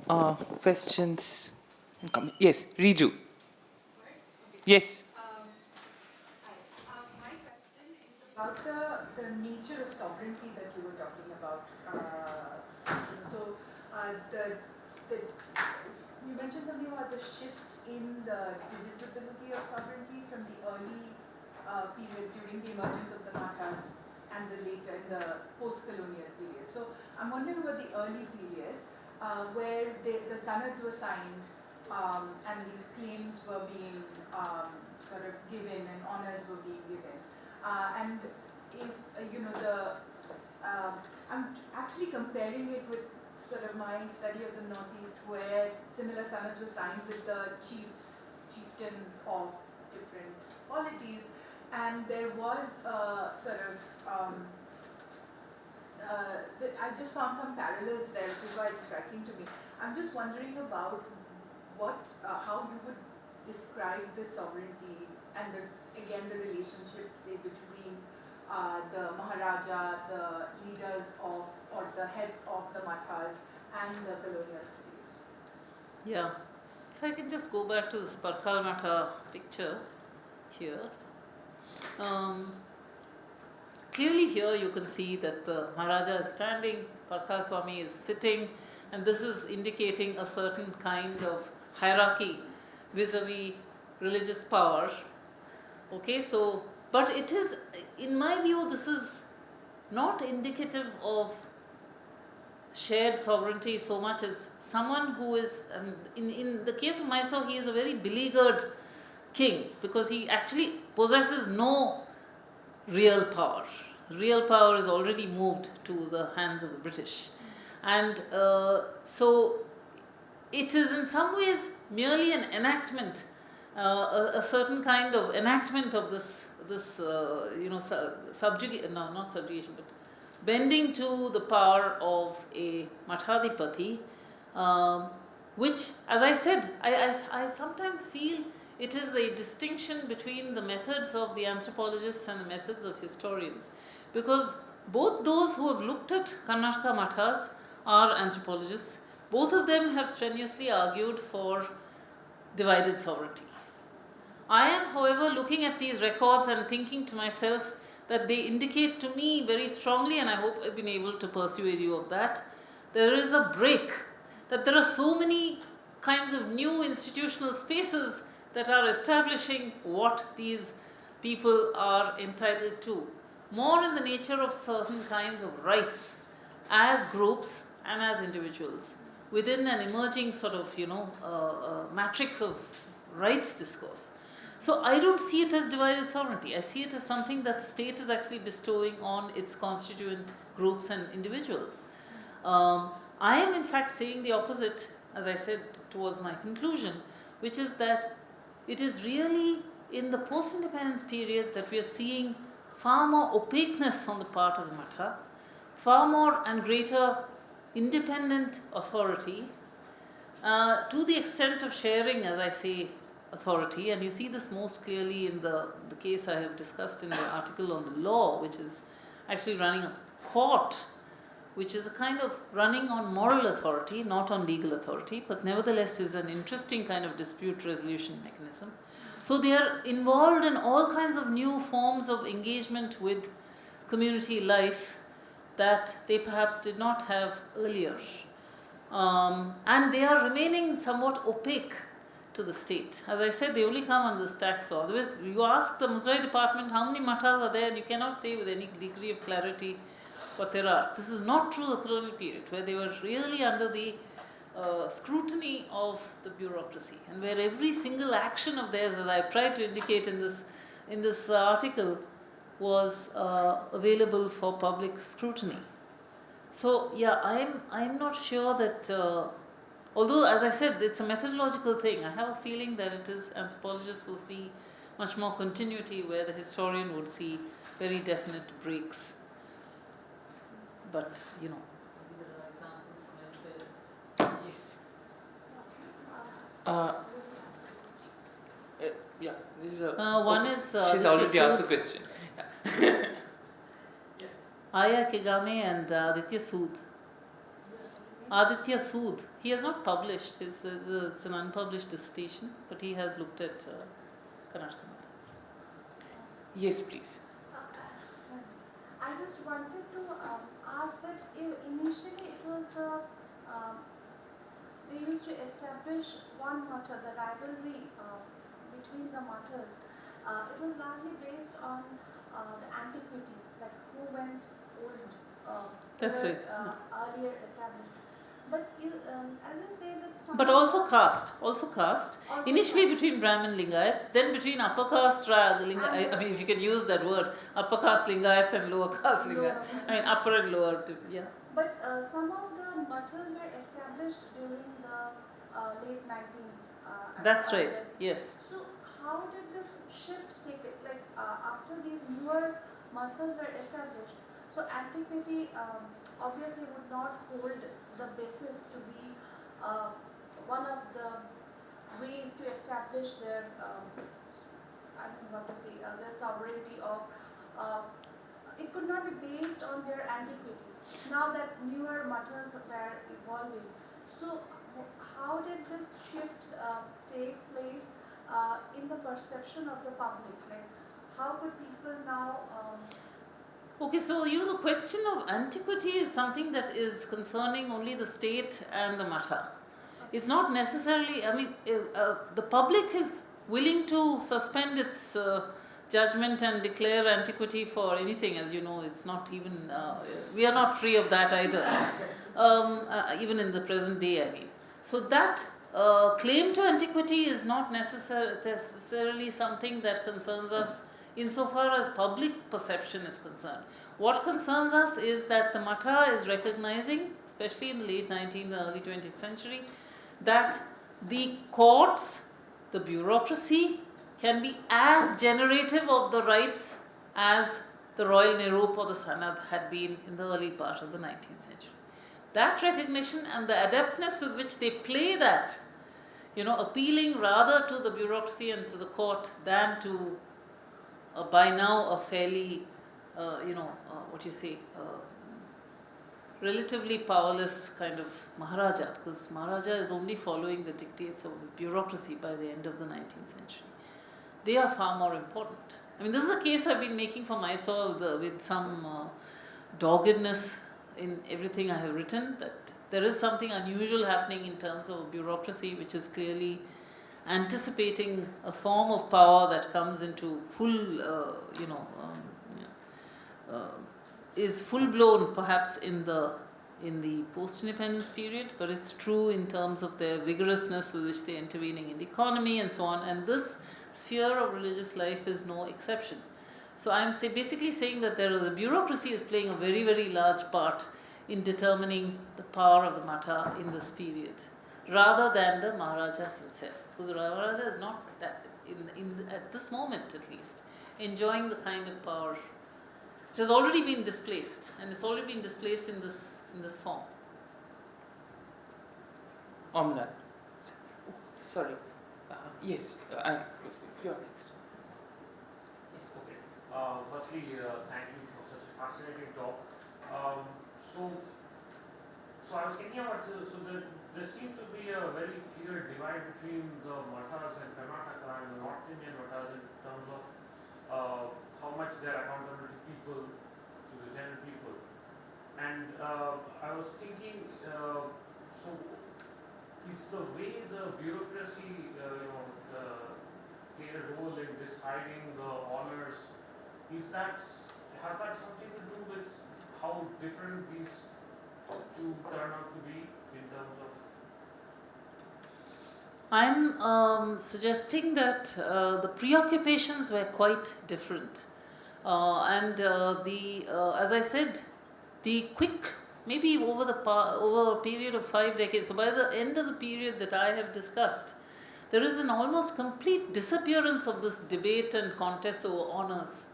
questions. Yes, Riju. Yes. My question is about the nature of sovereignty that you were talking about. You mentioned something about the shift in the divisibility of sovereignty from the early period during the emergence of the Mathas and the later, in the post-colonial period. So I'm wondering about the early period where the sanads were signed and these claims were being sort of given and honors were being given. And if, I'm actually comparing it with sort of my study of the Northeast where similar sanads were signed with the chieftains of different polities, and there was I just found some parallels there, which is why it's striking to me. I'm just wondering about how you would describe the sovereignty and again the relationship, say, between the Maharaja, the leaders of, or the heads of the Mathas and the colonial state. Yeah. If I can just go back to this Parkal Matha picture here. Clearly here you can see that the Maharaja is standing, Parkal Swami is sitting, and this is indicating a certain kind of hierarchy vis-a-vis religious power. Okay, so, but it is, in my view, this is not indicative of shared sovereignty so much as someone who is, in the case of Mysore, he is a very beleaguered king because he actually possesses no real power. Real power is already moved to the hands of the British. And so it is in some ways merely an enactment, a certain kind of enactment of this subjugation, no, not subjugation, but bending to the power of a Mathadipati, which, as I said, I sometimes feel it is a distinction between the methods of the anthropologists and the methods of historians, because both those who have looked at Karnataka Mathas are anthropologists. Both of them have strenuously argued for divided sovereignty. I am, however, looking at these records and thinking to myself that they indicate to me very strongly, and I hope I've been able to persuade you of that, there is a break, that there are so many kinds of new institutional spaces that are establishing what these people are entitled to, more in the nature of certain kinds of rights as groups and as individuals within an emerging sort of matrix of rights discourse. So I don't see it as divided sovereignty. I see it as something that the state is actually bestowing on its constituent groups and individuals. I am in fact saying the opposite, as I said towards my conclusion, which is that it is really in the post-independence period that we are seeing far more opaqueness on the part of the Matha, far more and greater independent authority, to the extent of sharing, as I say, authority. And you see this most clearly in the case I have discussed in the article on the law, which is actually running a court, which is a kind of running on moral authority, not on legal authority, but nevertheless is an interesting kind of dispute resolution mechanism. So they are involved in all kinds of new forms of engagement with community life that they perhaps did not have earlier. And they are remaining somewhat opaque to the state. As I said, they only come under this tax law. Otherwise, you ask the Muzrai department how many mathas are there, and you cannot say with any degree of clarity what there are. This is not true of the colonial period, where they were really under the scrutiny of the bureaucracy, and where every single action of theirs, as I've tried to indicate in this article, was available for public scrutiny. So yeah, I'm not sure that, although as I said, it's a methodological thing, I have a feeling that it is anthropologists who see much more continuity, where the historian would see very definite breaks. But there are examples from elsewhere. Yes. Yeah, this is one is she's already asked the question. Aya Kigame and Aditya Sood. Aditya Sood, He has not published, it's an unpublished dissertation, but he has looked at Karnataka Matha. Yes, please. I just wanted to ask that initially it was they used to establish one matter, the rivalry between the matters. It was largely based on the antiquity, like who went old, That's who were, right. earlier established. But you, as you say that some But also caste, also initially caste. between Brahmin Lingayat, then between upper caste Lingayat, I mean if you can use that word, upper caste Lingayats and lower caste Lingayats, I mean upper and lower, yeah. But some of the matters were established during the late 19th. That's right, onwards. yes. So how did this shift take place? Like after these newer matters were established, so antiquity obviously would not hold the basis to be one of the ways to establish their I don't know what to say, their sovereignty, or it could not be based on their antiquity. Now that newer matters were evolving, so how did this shift take place in the perception of the public? Like, how could people now? Okay, so the question of antiquity is something that is concerning only the state and the Matha. It's not necessarily, I mean, the public is willing to suspend its judgment and declare antiquity for anything, as you know. It's not even, we are not free of that either, even in the present day, I mean. So that claim to antiquity is not necessarily something that concerns us insofar as public perception is concerned. What concerns us is that the Matha is recognizing, especially in the late 19th and early 20th century, that the courts, the bureaucracy, can be as generative of the rights as the royal Nirup or the Sanad had been in the early part of the 19th century. That recognition and the adeptness with which they play that, appealing rather to the bureaucracy and to the court than to by now a fairly, relatively powerless kind of Maharaja, because Maharaja is only following the dictates of the bureaucracy by the end of the 19th century. They are far more important. I mean, this is a case I've been making for myself with some doggedness in everything I have written, that there is something unusual happening in terms of bureaucracy, which is clearly anticipating a form of power that comes into full, is full blown perhaps in the post-independence period, but it's true in terms of their vigorousness with which they're intervening in the economy and so on. And this sphere of religious life is no exception. So I'm basically saying that the bureaucracy is playing a very, very large part in determining the power of the Matha in this period, rather than the Maharaja himself. Because the Maharaja is not that, at this moment at least, enjoying the kind of power which has already been displaced, and it's already been displaced in this form. Omlan. Sorry. Yes, you're next. Yes. Okay. Firstly, thank you for such a fascinating talk. So I was thinking about there seems to be a very clear divide between the Mathas and Karnataka and the North Indian Mathas in terms of how much they are accountable to people, to the general people. And I was thinking, so is the way the bureaucracy, played a role in deciding the honors, has that something to do with how different these two turn out to be in terms of? I'm suggesting that the preoccupations were quite different, as I said, the quick, maybe over a period of 5 decades. So by the end of the period that I have discussed, there is an almost complete disappearance of this debate and contest over honors.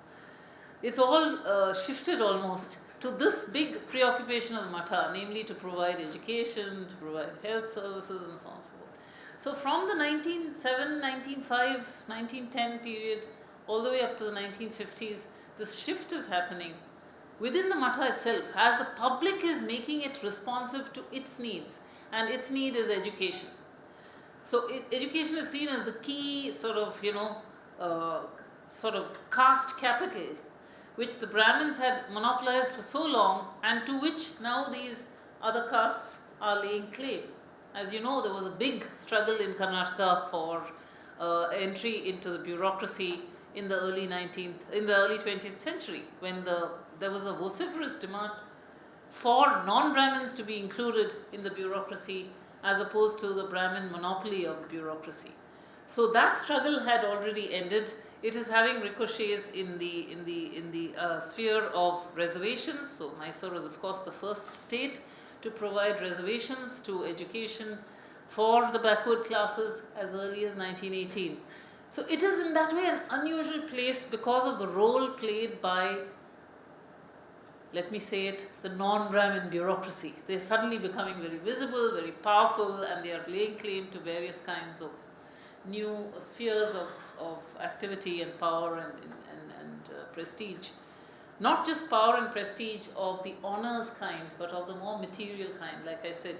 It's all shifted almost to this big preoccupation of the Matha, namely to provide education, to provide health services, and so on and so forth. So from the 1907, 1905, 1910 period, all the way up to the 1950s, this shift is happening within the Matha itself, as the public is making it responsive to its needs. and its need is education. So education is seen as the key sort of, sort of caste capital, which the Brahmins had monopolized for so long, and to which now these other castes are laying claim. As you know, there was a big struggle in Karnataka for entry into the bureaucracy in the early 20th century, when there was a vociferous demand for non-Brahmins to be included in the bureaucracy as opposed to the Brahmin monopoly of the bureaucracy. So that struggle had already ended. It is having ricochets in the sphere of reservations. So Mysore is of course the first state to provide reservations to education for the backward classes as early as 1918. So it is in that way an unusual place because of the role played by, let me say it, the non-Brahmin bureaucracy. They are suddenly becoming very visible, very powerful, and they are laying claim to various kinds of new spheres of activity and power and prestige. Not just power and prestige of the honors kind, but of the more material kind. Like I said,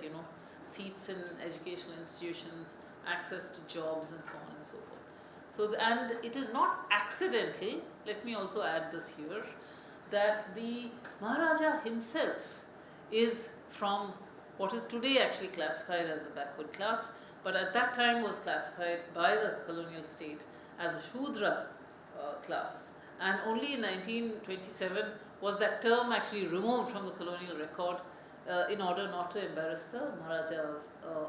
seats in educational institutions, access to jobs, and so on and so forth. So, and it is not accidental, let me also add this here, that the Maharaja himself is from what is today actually classified as a backward class, but at that time was classified by the colonial state as a Shudra class. And only in 1927 was that term actually removed from the colonial record in order not to embarrass the Maharaja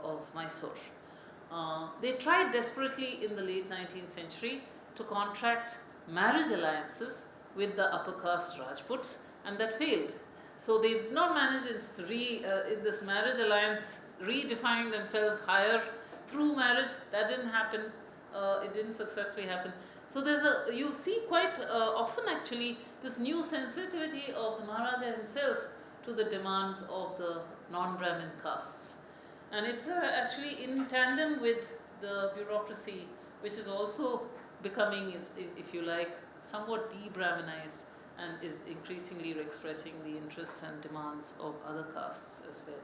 of Mysore. They tried desperately in the late 19th century to contract marriage alliances with the upper caste Rajputs, and that failed. So they did not manage in this marriage alliance redefining themselves higher through marriage. That didn't happen. It didn't successfully happen. So you see quite often actually this new sensitivity of the Maharaja himself to the demands of the non-Brahmin castes. And it's actually in tandem with the bureaucracy, which is also becoming, if you like, somewhat de-Brahminized and is increasingly expressing the interests and demands of other castes as well.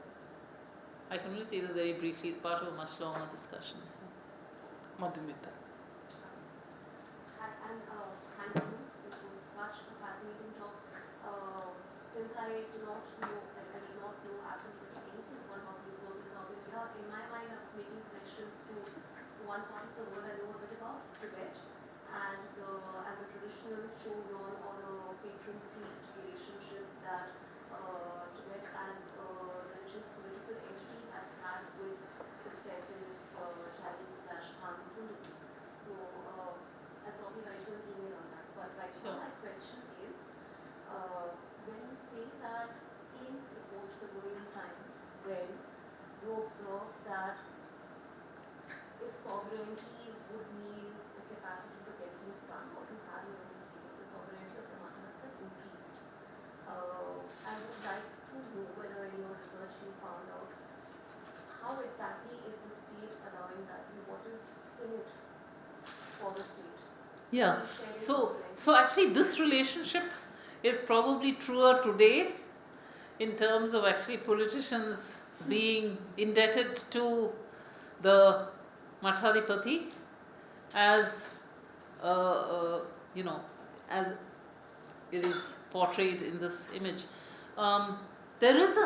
I can only say this very briefly, it's part of a much longer discussion. Madhumita. And thank you, it was such a fascinating talk. Since I did not know absolutely anything about these work in South India, in my mind I was making connections to one part of the world I know a bit about, Tibet, and the traditional Choyon or a patron-priest relationship that Tibet as a religious political entity has had with successive Chinese/Han kingdoms. So I'll probably write you an email on that. But right now my question is, when you say that in the post-colonial times, when you observe that if sovereignty would mean the capacity to get things done or to have your own state, the sovereignty of the Maharashtra has increased. I would like to know whether in your research you found out how exactly is the state allowing that and what is in it for the state. Yeah, so actually this relationship is probably truer today in terms of actually politicians being indebted to the Mathadipati as as it is portrayed in this image. There is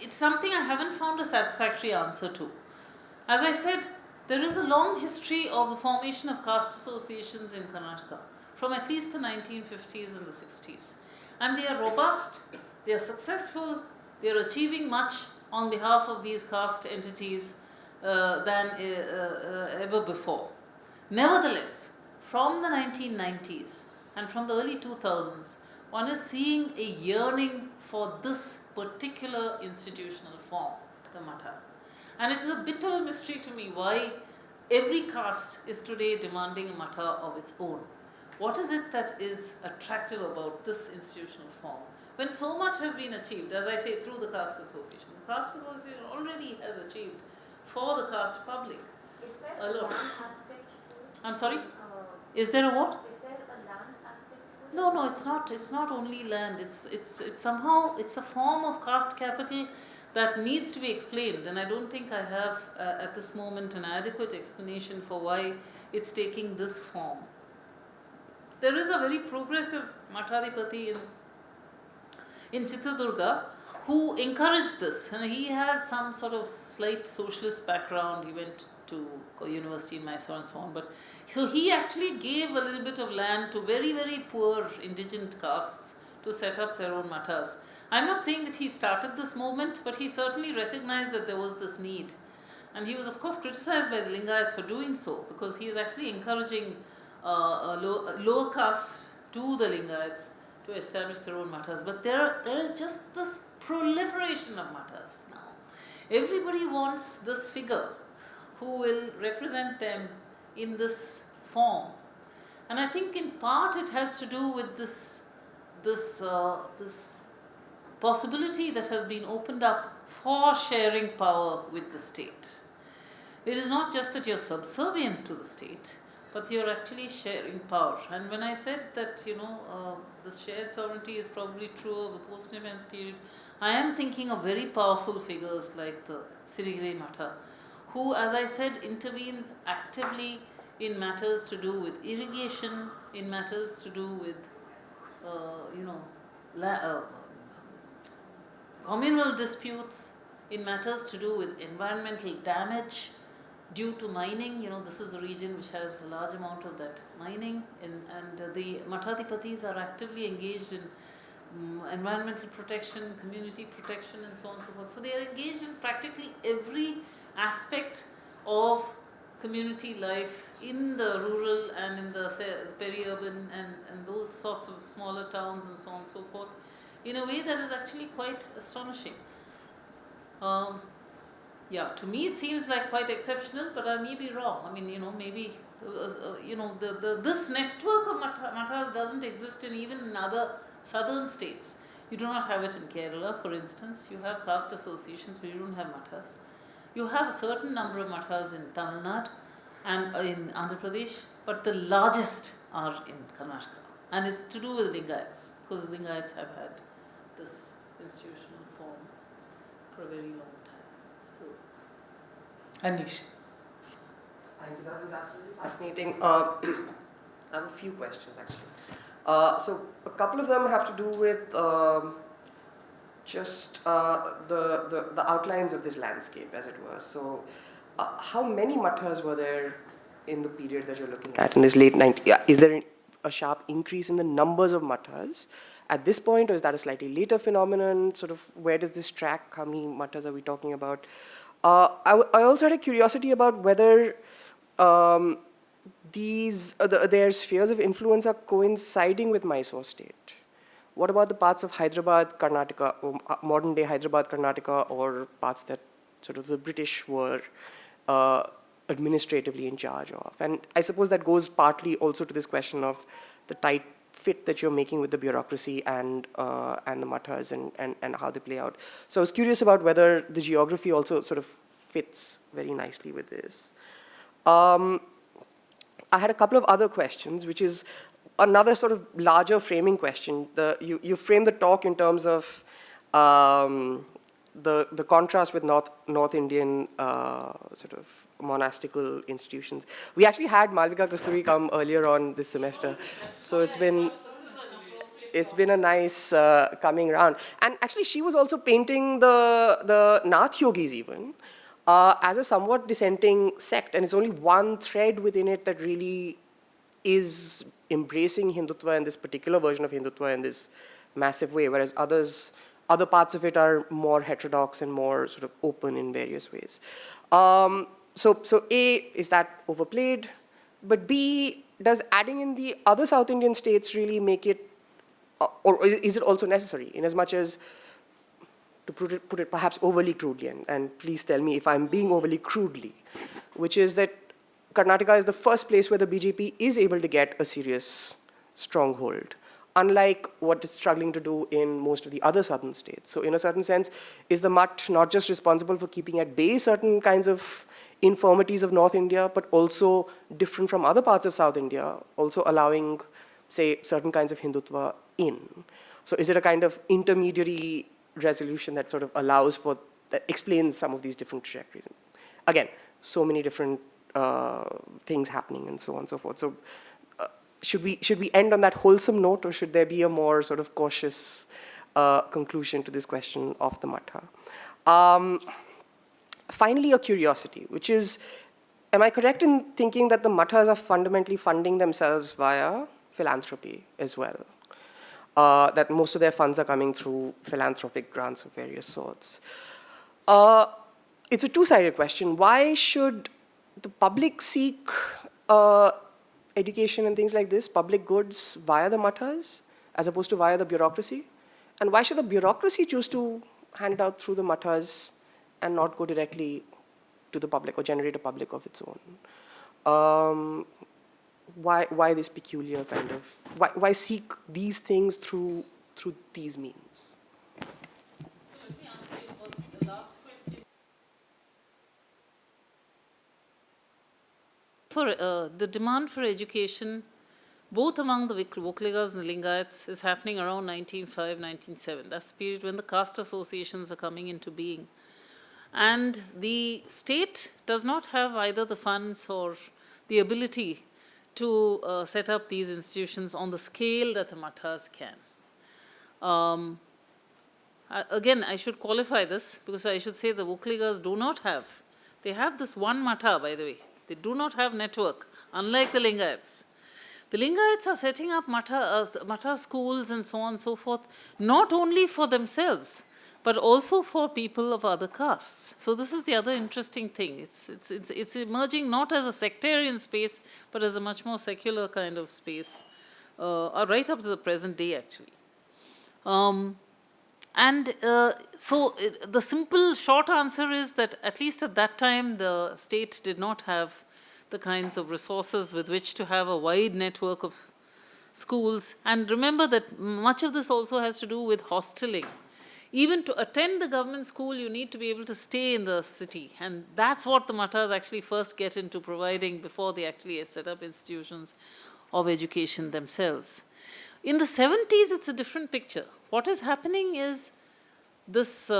it's something I haven't found a satisfactory answer to. As I said, there is a long history of the formation of caste associations in Karnataka from at least the 1950s and the 60s. And they are robust, they are successful, they are achieving much on behalf of these caste entities than ever before. Nevertheless, from the 1990s and from the early 2000s, one is seeing a yearning for this particular institutional form, the Matha. And it is a bit of a mystery to me why every caste is today demanding a Matha of its own. What is it that is attractive about this institutional form? When so much has been achieved, as I say, through the caste associations. The caste association already has achieved for the caste public. Is there a a lot. land aspect to it? I'm sorry? Is there a what? Is there a land aspect to it? No, it's not only land. It's somehow, it's a form of caste capital that needs to be explained, and I don't think I have at this moment an adequate explanation for why it's taking this form. There is a very progressive Mathadipati in Chitradurga who encouraged this, and he has some sort of slight socialist background. He went to university in Mysore and so on, but so he actually gave a little bit of land to very, very poor indigent castes to set up their own mathas. I'm not saying that he started this movement, but he certainly recognized that there was this need. And he was of course criticized by the Lingayats for doing so, because he is actually encouraging lower castes to the Lingayats to establish their own mathas. But there is just this proliferation of mathas now. Everybody wants this figure who will represent them in this form. And I think in part it has to do with this possibility that has been opened up for sharing power with the state. It is not just that you're subservient to the state, but you're actually sharing power. And when I said that, this shared sovereignty is probably true of the post-independence period, I am thinking of very powerful figures like the Sirigire Matha, who, as I said, intervenes actively in matters to do with irrigation, in matters to do with, communal disputes, in matters to do with environmental damage due to mining. This is the region which has a large amount of that mining, and the Mathadipatis are actively engaged in environmental protection, community protection, and so on and so forth. So they are engaged in practically every aspect of community life in the rural and in the peri-urban and those sorts of smaller towns and so on and so forth, in a way that is actually quite astonishing. To me it seems like quite exceptional, but I may be wrong. I mean, maybe, this network of mathas doesn't exist even in other southern states. You do not have it in Kerala, for instance. You have caste associations, but you don't have mathas. You have a certain number of mathas in Tamil Nadu and in Andhra Pradesh, but the largest are in Karnataka. And it's to do with Lingayats, because Lingayats have had this institutional form for a very long time. So, Anish. Thank you, that was absolutely fascinating. I have a few questions actually. So a couple of them have to do with just the outlines of this landscape, as it were. So how many mathas were there in the period that you're looking at, in this late 90s? Is there a sharp increase in the numbers of mathas at this point, or is that a slightly later phenomenon? Sort of, where does this track? How many mathas are we talking about? I also had a curiosity about whether their spheres of influence are coinciding with Mysore state. What about the parts of Hyderabad, Karnataka, or modern day Hyderabad, Karnataka, or parts that sort of the British were administratively in charge of? And I suppose that goes partly also to this question of the tight fit that you're making with the bureaucracy and the mathas and how they play out. So I was curious about whether the geography also sort of fits very nicely with this. I had a couple of other questions, which is another sort of larger framing question. You framed the talk in terms of the contrast with North Indian sort of monastical institutions. We actually had Malvika Kasturi come earlier on this semester, so it's been a nice coming round. And actually, she was also painting the Nath Yogis even as a somewhat dissenting sect, and it's only one thread within it that really is embracing Hindutva and this particular version of Hindutva in this massive way, whereas other parts of it are more heterodox and more sort of open in various ways. So A, is that overplayed? But B, does adding in the other South Indian states really make it, or is it also necessary, in as much as, to put it perhaps overly crudely, and please tell me if I'm being overly crudely, which is that Karnataka is the first place where the BJP is able to get a serious stronghold, unlike what it's struggling to do in most of the other southern states. So in a certain sense, is the Mutt not just responsible for keeping at bay certain kinds of infirmities of North India, but also different from other parts of South India, also allowing, say, certain kinds of Hindutva in? So is it a kind of intermediary resolution that sort of allows for that explains some of these different trajectories. Again, so many different things happening and so on and so forth. So should we end on that wholesome note, or should there be a more sort of cautious conclusion to this question of the Matha? Finally, a curiosity, which is, am I correct in thinking that the Mathas are fundamentally funding themselves via philanthropy as well? That most of their funds are coming through philanthropic grants of various sorts. It's a two-sided question. Why should the public seek education and things like this, public goods, via the Mathas, as opposed to via the bureaucracy? And why should the bureaucracy choose to hand it out through the Mathas and not go directly to the public or generate a public of its own? Why this peculiar kind of, why seek these things through these means? So let me answer your last question. For the demand for education, both among the Vokligas and the Lingayats, is happening around 1905, 1907. That's the period when the caste associations are coming into being. And the state does not have either the funds or the ability to set up these institutions on the scale that the Mathas can. Again, I should qualify this, because I should say the Vokligas do not have. They have this one Matha, by the way. They do not have network, unlike the Lingayats. The Lingayats are setting up Matha schools and so on and so forth, not only for themselves, but also for people of other castes. So this is the other interesting thing. It's emerging not as a sectarian space, but as a much more secular kind of space, right up to the present day, actually. So the simple short answer is that at least at that time, the state did not have the kinds of resources with which to have a wide network of schools. And remember that much of this also has to do with hosteling. Even to attend the government school, you need to be able to stay in the city. And that's what the Mathas actually first get into providing before they actually set up institutions of education themselves. In the 70s, it's a different picture. What is happening is this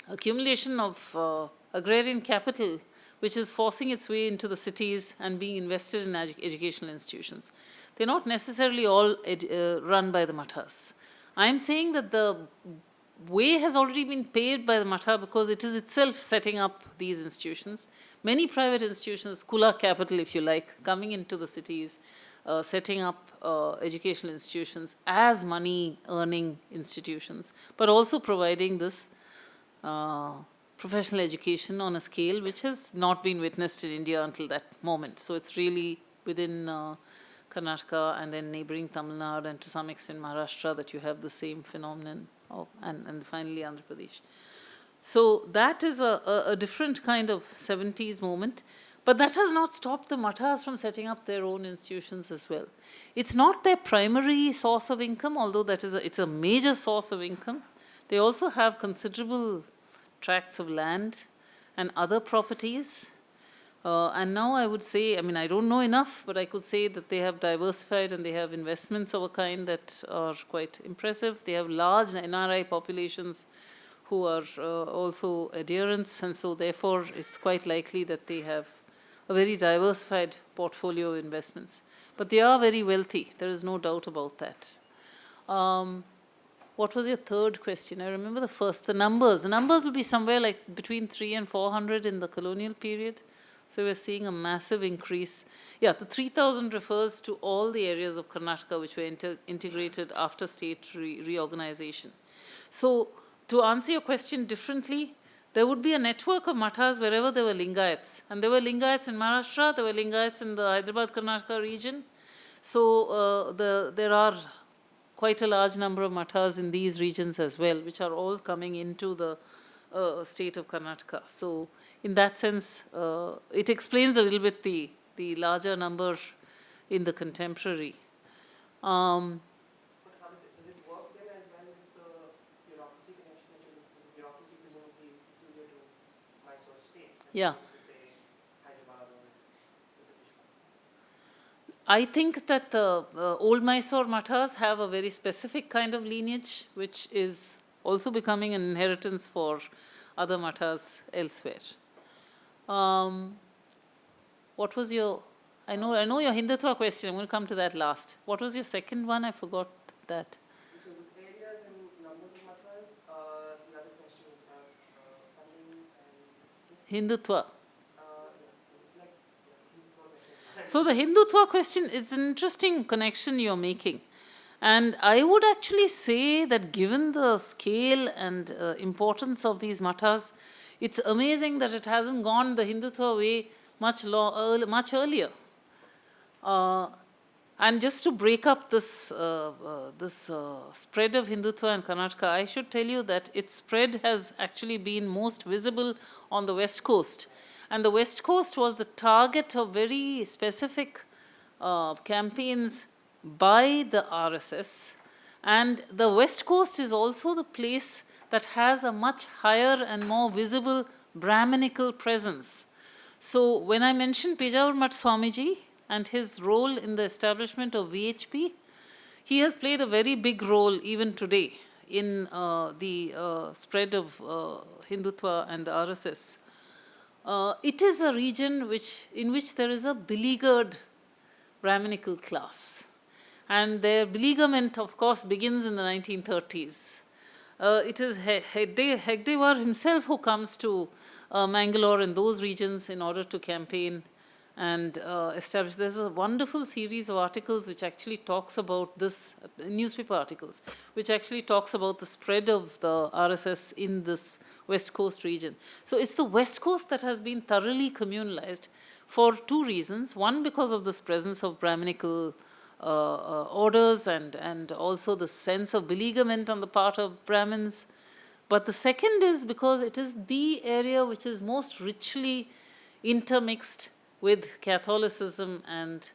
accumulation of agrarian capital, which is forcing its way into the cities and being invested in educational institutions. They're not necessarily all run by the Mathas. I'm saying that the way has already been paved by the Matha because it is itself setting up these institutions. Many private institutions, Kula capital if you like, coming into the cities, setting up educational institutions as money-earning institutions, but also providing this professional education on a scale which has not been witnessed in India until that moment. So it's really within Karnataka and then neighboring Tamil Nadu and to some extent Maharashtra that you have the same phenomenon, and finally Andhra Pradesh. So that is a different kind of 70s moment. But that has not stopped the Mathas from setting up their own institutions as well. It's not their primary source of income, although it's a major source of income. They also have considerable tracts of land and other properties. And now I would say, I mean, I don't know enough, but I could say that they have diversified and they have investments of a kind that are quite impressive. They have large NRI populations who are also adherents, and so therefore it's quite likely that they have a very diversified portfolio of investments. But they are very wealthy, there is no doubt about that. What was your third question? I remember the first, the numbers. The numbers will be somewhere like between 300 and 400 in the colonial period. So we're seeing a massive increase. Yeah, the 3,000 refers to all the areas of Karnataka which were integrated after state reorganization. So to answer your question differently, there would be a network of Mathas wherever there were Lingayats. And there were Lingayats in Maharashtra, there were Lingayats in the Hyderabad-Karnataka region. So there are quite a large number of Mathas in these regions as well, which are all coming into the state of Karnataka. So in that sense, it explains a little bit the larger number in the contemporary. Does it work then as well with the bureaucracy connection? The bureaucracy presumably is peculiar to Mysore state, as Yeah. opposed to say Hyderabad or the British one. I think that the old Mysore Mathas have a very specific kind of lineage, which is also becoming an inheritance for other mathas elsewhere. What was your, I know your Hindutva question, I'm going to come to that last. What was your second one? I forgot that. So it was areas and numbers of mathas. The other question was about funding and Hindutva. like Hindutva questions. So the Hindutva question is an interesting connection you're making. And I would actually say that given the scale and importance of these mathas, it's amazing that it hasn't gone the Hindutva way much earlier. And just to break up this spread of Hindutva in Karnataka, I should tell you that its spread has actually been most visible on the West Coast. And the West Coast was the target of very specific campaigns by the RSS. And the West Coast is also the place that has a much higher and more visible Brahminical presence. So when I mentioned Pejawar Math Swamiji and his role in the establishment of VHP, he has played a very big role even today in the spread of Hindutva and the RSS. It is a region in which there is a beleaguered Brahminical class. And their beleaguerment, of course, begins in the 1930s. It is Hegdewar himself who comes to Mangalore and those regions in order to campaign and establish. There's a wonderful series of articles which actually talks about this, newspaper articles, which actually talks about the spread of the RSS in this West Coast region. So it's the West Coast that has been thoroughly communalized for two reasons. One, because of this presence of Brahminical orders and also the sense of beleaguerment on the part of Brahmins. But the second is because it is the area which is most richly intermixed with Catholicism and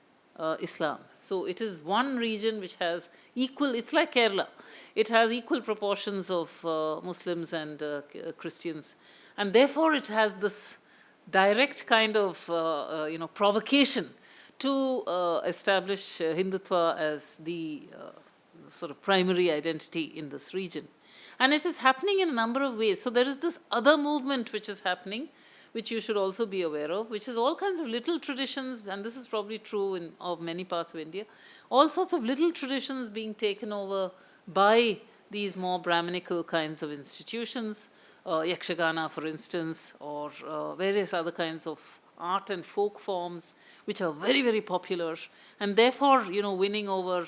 Islam. So it is one region which has equal, it's like Kerala, it has equal proportions of Muslims and Christians. And therefore it has this direct kind of provocation to establish Hindutva as the sort of primary identity in this region. And it is happening in a number of ways. So there is this other movement which is happening, which you should also be aware of, which is all kinds of little traditions, and this is probably true of many parts of India, all sorts of little traditions being taken over by these more Brahminical kinds of institutions, Yakshagana, for instance, or various other kinds of art and folk forms, which are very, very popular, and therefore, winning over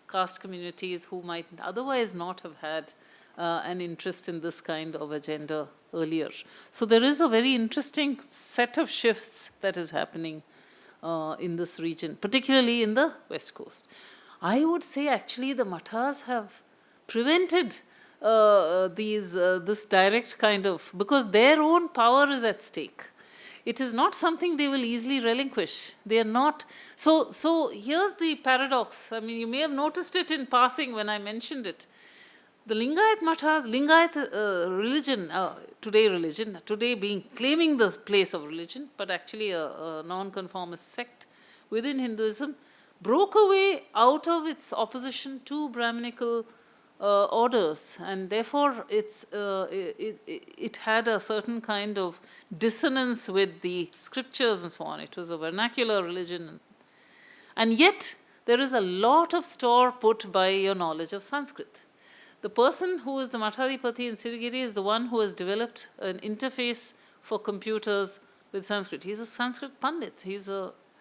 caste communities who might otherwise not have had an interest in this kind of agenda earlier. So there is a very interesting set of shifts that is happening in this region, particularly in the West Coast. I would say actually the mathas have prevented this direct kind of, because their own power is at stake. It is not something they will easily relinquish. They are not. So here's the paradox. I mean, you may have noticed it in passing when I mentioned it. The Lingayat mathas, Lingayat religion, today being claiming the place of religion, but actually a non-conformist sect within Hinduism, broke away out of its opposition to Brahminical orders, and therefore it had a certain kind of dissonance with the scriptures and so on. It was a vernacular religion, and yet there is a lot of store put by your knowledge of Sanskrit. The person who is the Mathadipati in Sirigiri is the one who has developed an interface for computers with Sanskrit. He's a Sanskrit Pandit.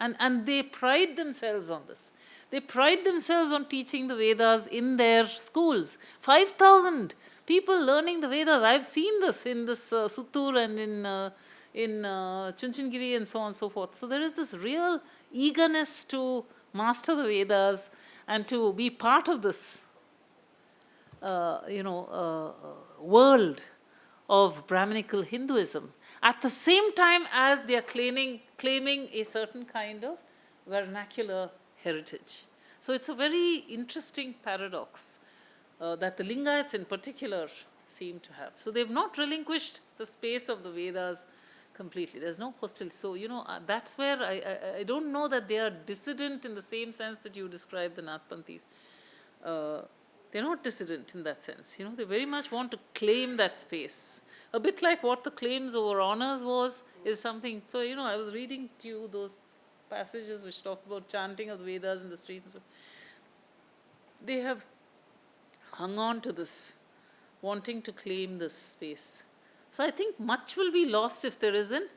And they pride themselves on this. They pride themselves on teaching the Vedas in their schools. 5,000 people learning the Vedas. I've seen this in this Suttur and in Chunchingiri and so on and so forth. So there is this real eagerness to master the Vedas and to be part of this world of Brahminical Hinduism, at the same time as they are claiming a certain kind of vernacular heritage. So it's a very interesting paradox that the Lingayats in particular seem to have. So they've not relinquished the space of the Vedas completely. There's no hostility. So, that's where I don't know that they are dissident in the same sense that you describe the Nathpanthis. They're not dissident in that sense. They very much want to claim that space. A bit like what the claims over honors is something. So, I was reading to you those passages which talk about chanting of the Vedas in the streets and so. They have hung on to this, wanting to claim this space. So I think much will be lost if there is an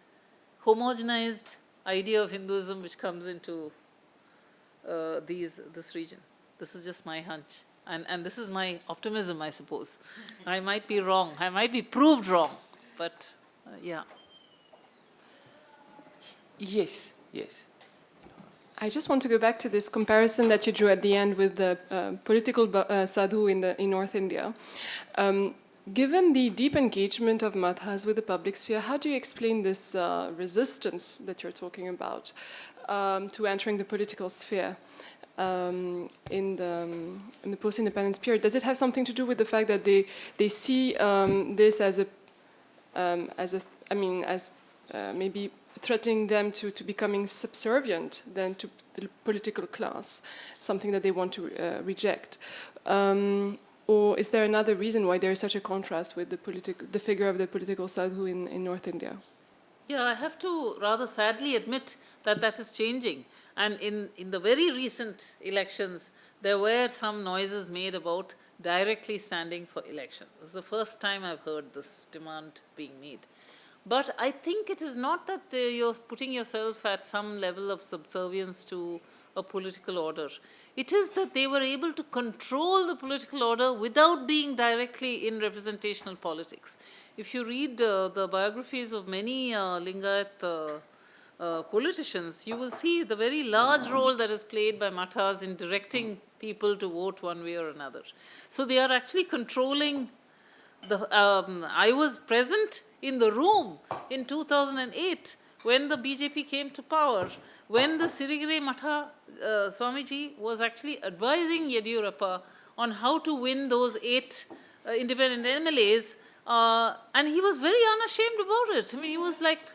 homogenized idea of Hinduism which comes into this region. This is just my hunch. And this is my optimism, I suppose. I might be wrong. I might be proved wrong. But, yeah. Yes, yes. I just want to go back to this comparison that you drew at the end with the political sadhu in North India. Given the deep engagement of mathas with the public sphere, how do you explain this resistance that you're talking about to entering the political sphere in the post-independence period? Does it have something to do with the fact that they see this as maybe threatening them to becoming subservient then to the political class, something that they want to reject? Or is there another reason why there is such a contrast with the figure of the political sadhu in North India? Yeah, I have to rather sadly admit that is changing. And in the very recent elections, there were some noises made about directly standing for elections. It's the first time I've heard this demand being made. But I think it is not that you're putting yourself at some level of subservience to a political order. It is that they were able to control the political order without being directly in representational politics. If you read the biographies of many Lingayat politicians, you will see the very large role that is played by mathas in directing people to vote one way or another. So they are actually controlling I was present in the room in 2008 when the BJP came to power, when the Sirigire Matha Swamiji was actually advising Yediyurappa on how to win those 8 independent MLAs, and he was very unashamed about it. I mean, he was like,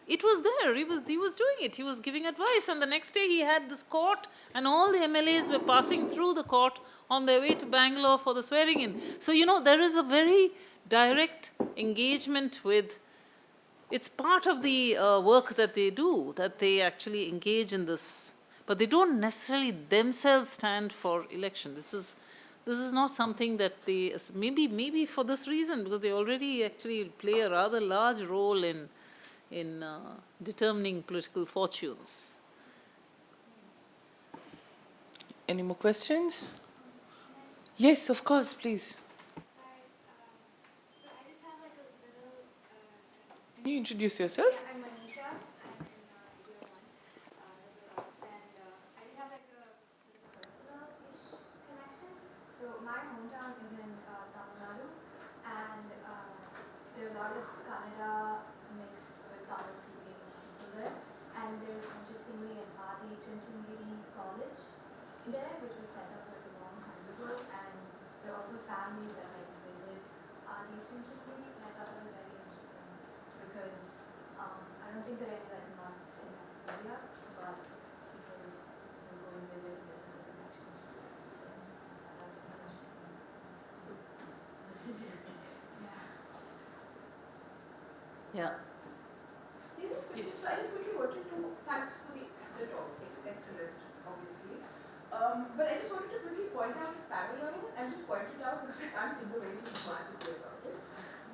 it was there. He was doing it. He was giving advice. And the next day he had this court and all the MLAs were passing through the court on their way to Bangalore for the swearing in. So, there is a very direct engagement with, it's part of the work that they do, that they actually engage in this. But they don't necessarily themselves stand for election. This is not something that they, maybe for this reason, because they already actually play a rather large role in determining political fortunes. Any more questions? Yes, of course, please. So I just have like a little. Can you introduce yourself? Yeah, I'm Manisha. I'm in year 1, and I just have like a personal-ish connection. So my hometown is in Tamil Nadu, and there are a lot of Kannada mixed with Tamil-speaking people there. And there's interestingly an Adi Chinchangiri college there, which was set up like a long time ago, and there are also families that like visit Adi Chinchangiri. I thought it was very interesting because I don't think there are any like monks in that area, but people still go and visit and there's no connections. So that was just interesting. Listen to it. Yeah. Yes. So I just quickly wanted to, thanks for the talk, it's excellent, obviously. But I just wanted to quickly point out a parallel and just point it out because I can't think of anything smart to say about it.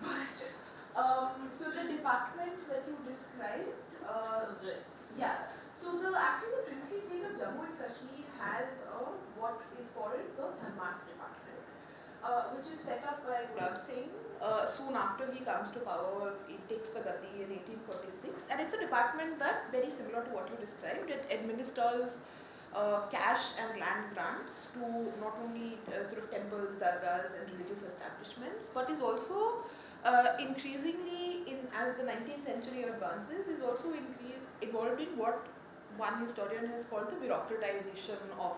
But, so the department that you described, yeah. So actually the princely state of Jammu and Kashmir has what is called the Dharmath department, which is set up by Gulab Singh. Soon after he comes to power, it takes the Gati in 1846, and it's a department that, very similar to what you described, it administers cash and land grants to not only sort of temples, dargahs and religious establishments, but is also increasingly, as the 19th century advances, is also involved in what one historian has called the bureaucratization of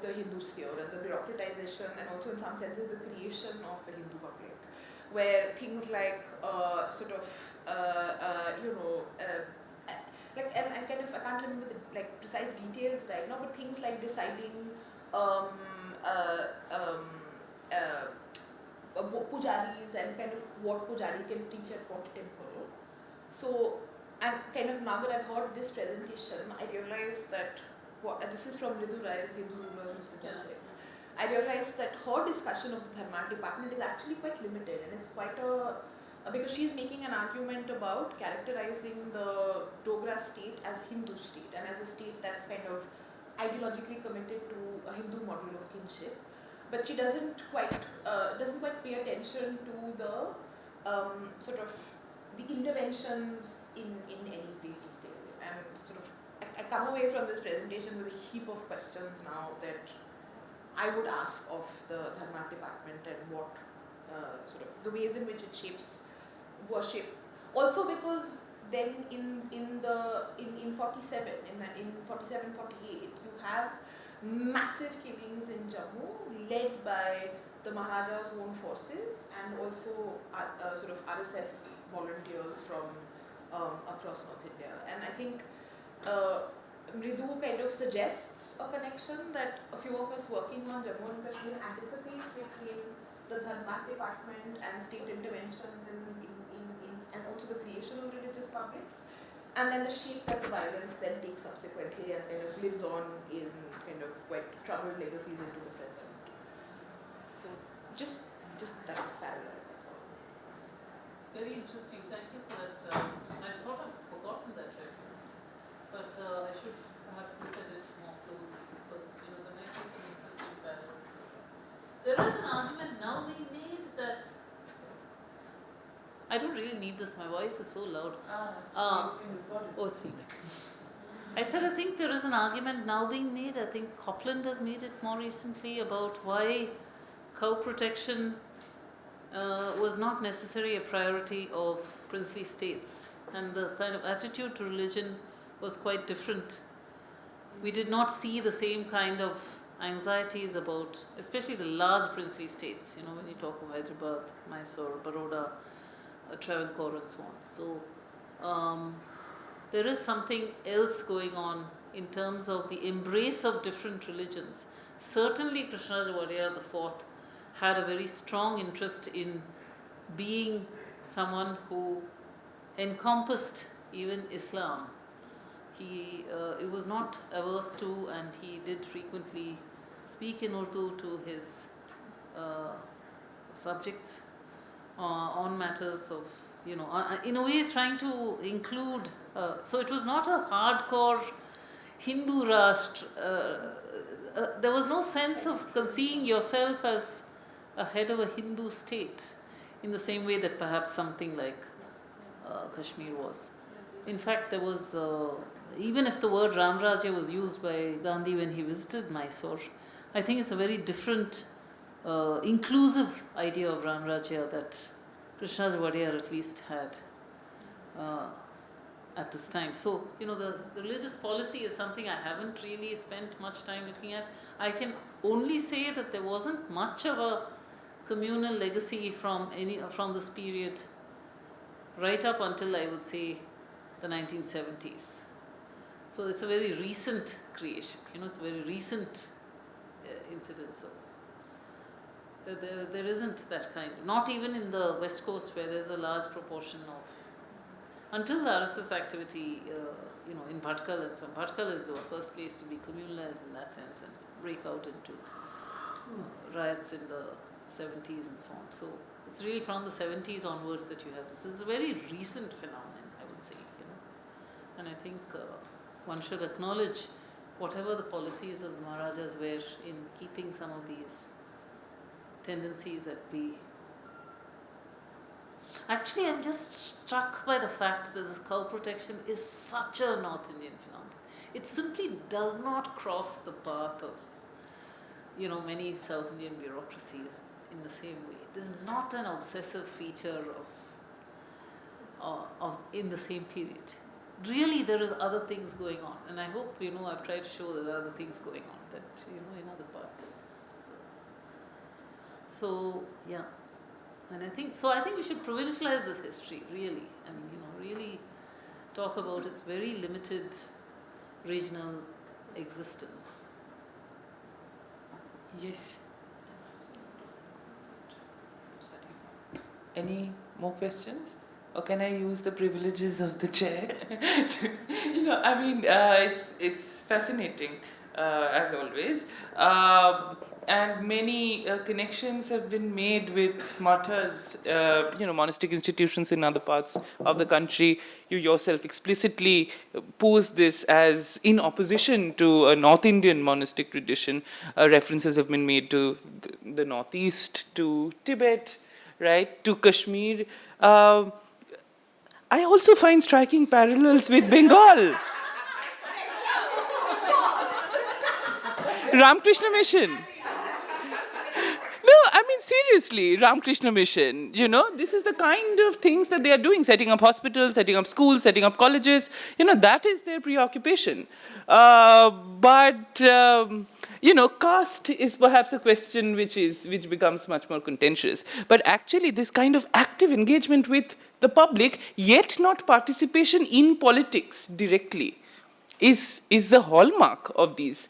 the Hindu sphere, and the bureaucratization and also in some senses the creation of the Hindu public, where things like I can't remember the precise details right now, but things like deciding pujaris and kind of what pujari can teach at what temple. So, and kind of now that I've heard this presentation, I realized that, this is from Ritu Rai's Hindu Rulers Institute. I realized that her discussion of the Dharma department is actually quite limited, and it's quite because she's making an argument about characterizing the Dogra state as Hindu state and as a state that's kind of ideologically committed to a Hindu model of kinship, but she doesn't quite pay attention to the sort of the interventions in any great detail. And sort of I come away from this presentation with a heap of questions now that I would ask of the Dharma department and what sort of the ways in which it shapes worship. Also because then in 47, in 47-48, you have massive killings in Jammu led by the Maharaja's own forces and also sort of RSS volunteers from across North India. And I think Mridu kind of suggests a connection that a few of us working on Jammu and Kashmir anticipate between the Dharma department and state interventions and also the creation of religious publics, and then the shape that the violence then takes subsequently and kind of lives on in kind of quite troubled legacies into the present. So just that parallel, that's all. Very interesting. Thank you for that. I'd sort of forgotten that reference, but I should perhaps look at it more closely because there might be some interesting parallels. There is an argument now being made that I don't really need this. My voice is so loud. It's been recorded. Oh, it's been recorded. I said I think there is an argument now being made. I think Copland has made it more recently about why cow protection was not necessarily a priority of princely states, and the kind of attitude to religion was quite different. We did not see the same kind of anxieties about, especially the large princely states, when you talk of Hyderabad, Mysore, Baroda, Travancore and so on. So there is something else going on in terms of the embrace of different religions. Certainly Krishnaraj Wadiyar IV had a very strong interest in being someone who encompassed even Islam. He was not averse to, and he did frequently speak in Urdu to his subjects on matters of, in a way trying to include, so it was not a hardcore Hindu Rashtra. There was no sense of seeing yourself as a head of a Hindu state in the same way that perhaps something like Kashmir was. In fact, there was, even if the word Ramrajya was used by Gandhi when he visited Mysore, I think it's a very different inclusive idea of Ramrajya that Krishnaraj Wadiyar at least had at this time. So, the religious policy is something I haven't really spent much time looking at. I can only say that there wasn't much of a communal legacy from this period right up until, I would say, the 1970s. So it's a very recent creation, it's a very recent incidence of. There isn't that kind, not even in the West Coast where there's a large proportion of, until the RSS activity, in Bhatkal and so on. Bhatkal is the first place to be communalized in that sense and break out into riots in the 70s and so on. So it's really from the 70s onwards that you have this. It's a very recent phenomenon, I would say, and I think one should acknowledge whatever the policies of the Maharajas were in keeping some of these tendencies at bay. Actually, I'm just struck by the fact that this cow protection is such a North Indian phenomenon. It simply does not cross the path of, many South Indian bureaucracies in the same way. It is not an obsessive feature of in the same period. Really, there is other things going on, and I hope I've tried to show that there are other things going on that in other parts. So yeah, and I think we should provincialize this history. Really, really talk about its very limited regional existence. Yes. Any more questions? Or can I use the privileges of the chair? I mean, it's fascinating, as always. And many connections have been made with mathas, monastic institutions in other parts of the country. You yourself explicitly pose this as in opposition to a North Indian monastic tradition. References have been made to the Northeast, to Tibet, right, to Kashmir. I also find striking parallels with Bengal. Ramakrishna Mission. No, I mean, seriously, Ramakrishna Mission, this is the kind of things that they are doing, setting up hospitals, setting up schools, setting up colleges, that is their preoccupation. But caste is perhaps a question which becomes much more contentious. But actually, this kind of active engagement with the public, yet not participation in politics directly, is the hallmark of these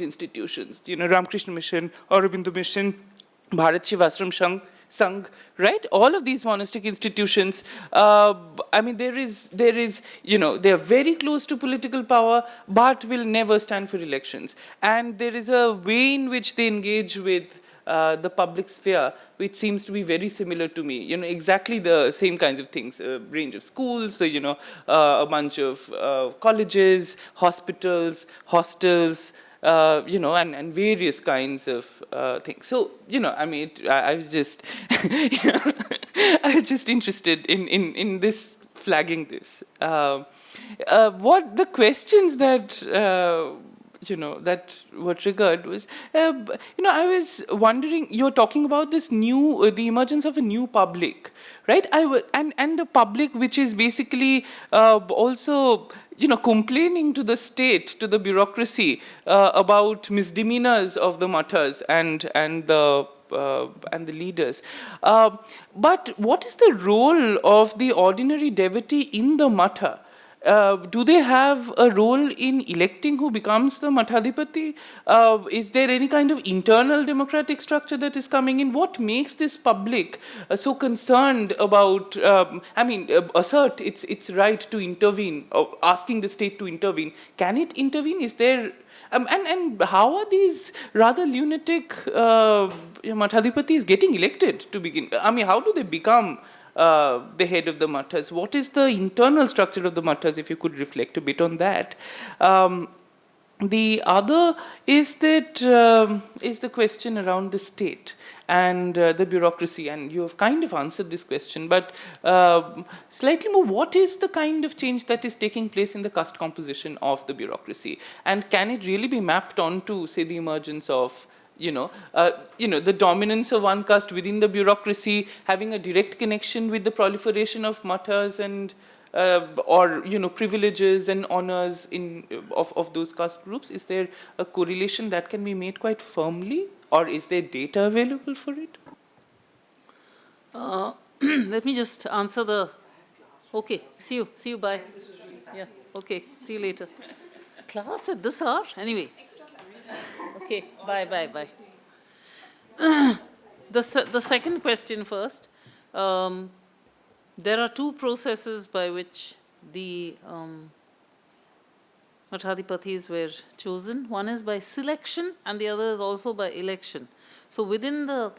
institutions. Ramakrishna Mission, Aurobindo Mission, Bharat Shivashram Sangh, right? All of these monastic institutions, I mean, they are very close to political power, but will never stand for elections. And there is a way in which they engage with the public sphere, which seems to be very similar to me. Exactly the same kinds of things, a range of schools, a bunch of colleges, hospitals, hostels, and various kinds of things. So, I mean, I was just, I was just interested in this, flagging this. What the questions that that were triggered was, I was wondering, you're talking about this the emergence of a new public, right? And a public which is basically also, complaining to the state, to the bureaucracy about misdemeanors of the mathas and the leaders. But what is the role of the ordinary devotee in the matha? Do they have a role in electing who becomes the Mathadipati? Is there any kind of internal democratic structure that is coming in? What makes this public so concerned about, assert its right to intervene, asking the state to intervene? Can it intervene? Is there... and how are these rather lunatic Mathadipatis getting elected to begin? I mean, how do they become the head of the mathas? What is the internal structure of the mathas, if you could reflect a bit on that? The other is that is the question around the state and the bureaucracy, and you have kind of answered this question, but slightly more, what is the kind of change that is taking place in the caste composition of the bureaucracy, and can it really be mapped onto, say, the emergence of the dominance of one caste within the bureaucracy having a direct connection with the proliferation of mathas and or privileges and honors of those caste groups? Is there a correlation that can be made quite firmly, or is there data available for it? Let me just answer the... Okay, see you, bye. Yeah, okay, see you later. Class at this hour? Anyway. Okay, bye. The second question first. There are two processes by which the Mathadipatis were chosen. One is by selection, and the other is also by election. So within the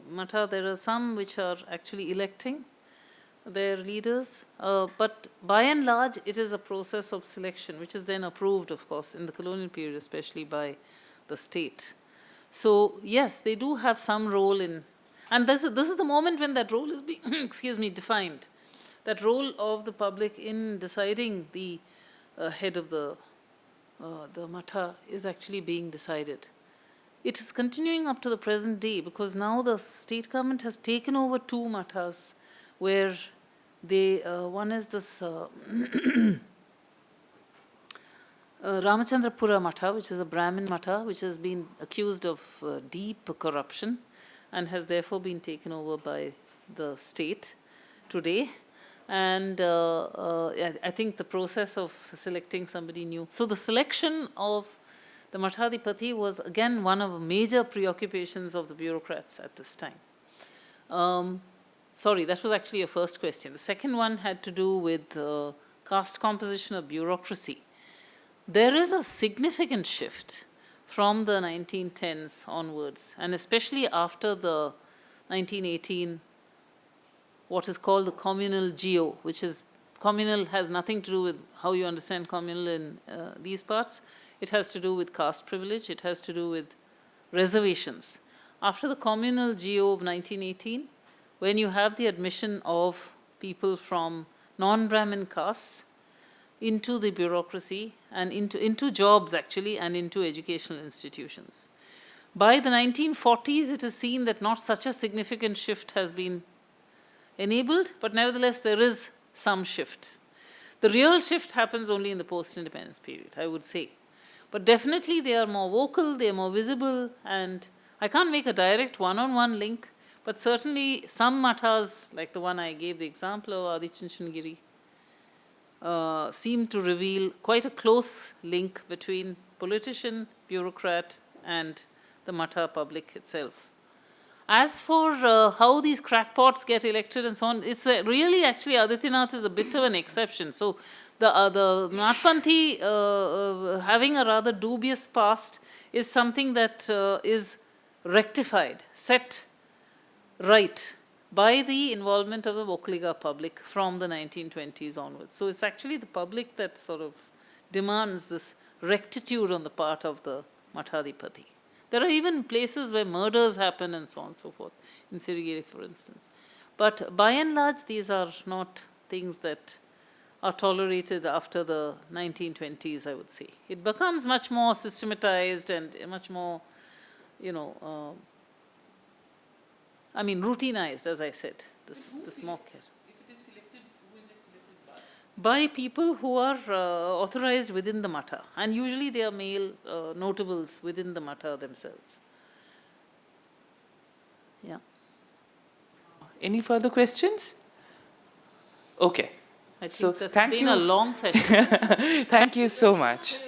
Matha, there are some which are actually electing their leaders, but by and large, it is a process of selection, which is then approved, of course, in the colonial period, especially by the state. So yes, they do have some role in, and this is the moment when that role is being defined. That role of the public in deciding the head of the Matha is actually being decided. It is continuing up to the present day, because now the state government has taken over two Mathas, where one is this Ramachandrapura Matha, which is a Brahmin Matha, which has been accused of deep corruption and has therefore been taken over by the state today. And I think the process of selecting somebody new. So the selection of the Mathadipati was again one of the major preoccupations of the bureaucrats at this time. Sorry, that was actually your first question. The second one had to do with caste composition of bureaucracy. There is a significant shift from the 1910s onwards, and especially after the 1918, what is called the communal geo, which is communal, has nothing to do with how you understand communal in these parts. It has to do with caste privilege. It has to do with reservations. After the communal geo of 1918, when you have the admission of people from non-Brahmin castes into the bureaucracy and into jobs actually and into educational institutions. By the 1940s, it is seen that not such a significant shift has been enabled, but nevertheless there is some shift. The real shift happens only in the post-independence period, I would say. But definitely they are more vocal, they are more visible, and I can't make a direct one-on-one link, but certainly some mathas, like the one I gave the example of Adichanchandgiri, seem to reveal quite a close link between politician, bureaucrat, and the matha public itself. As for how these crackpots get elected and so on, it's really actually Adityanath is a bit of an exception. So the Nathpanthi having a rather dubious past is something that is rectified, set right by the involvement of the Vokliga public from the 1920s onwards. So it's actually the public that sort of demands this rectitude on the part of the Mathadipati. There are even places where murders happen and so on and so forth, in Sirigiri for instance. But by and large, these are not things that are tolerated after the 1920s, I would say. It becomes much more systematized and much more, routinized, as I said, this mock care. If it is selected, who is it selected by? By people who are authorized within the matha, and usually they are male notables within the matha themselves. Yeah. Any further questions? Okay. I think So that's thank been you. a long session. Thank you so much.